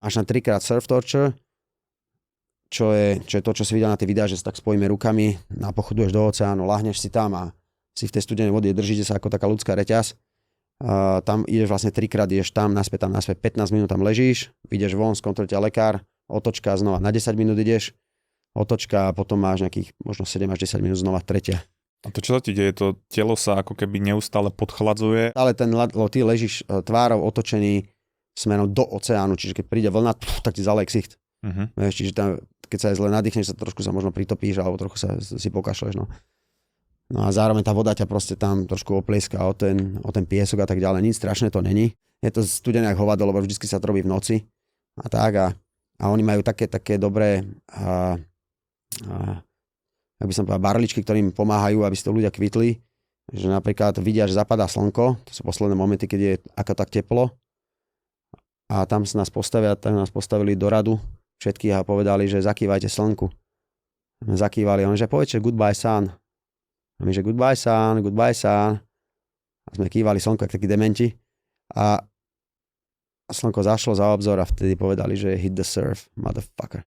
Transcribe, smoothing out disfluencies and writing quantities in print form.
až na 3-krát surf torture, čo je to, čo si videl na tie videá, že sa tak spojíme rukami, napochoduješ do oceánu, lahneš si tam a si v tej studenej vode, držíte sa ako taká ľudská reťaz. Tam ideš vlastne 3-krát, ideš tam, naspäť, 15 minút tam ležíš, ideš von, skontroluje ťa lekár, otočka, znova na 10 minút ideš, otočka a potom máš nejakých možno 7 až 10 minút znova tretia. A to čo sa ti deje? To telo sa ako keby neustále podchladzuje? Ale ty ležíš tvárou otočený smerom do oceánu, čiže keď príde vlna, tak ti zaleje ksicht. Vieš, čiže tam, keď sa aj zle nadýchneš, trošku sa možno pritopíš alebo trochu sa si pokašleš. No a zároveň tá voda ťa proste tam trošku oplieska o ten piesok a tak ďalej. Nič strašné to není. Je to studené ako hovado, lebo vždycky sa to robí v noci a tak a oni majú také dobré ak by som povedal, barličky, ktorým pomáhajú, aby si to ľudia kvitli. Že napríklad vidia, že zapadá slnko, to sú posledné momenty, keď je ako tak teplo. A tam sa nás postavili do radu všetkých a povedali, že zakývajte slnku. Zakývali, on že povedz, goodbye sun. A my, že goodbye sun. A sme kývali slnko, ako takí dementi. A slnko zašlo za obzor a vtedy povedali, že hit the surf, motherfucker.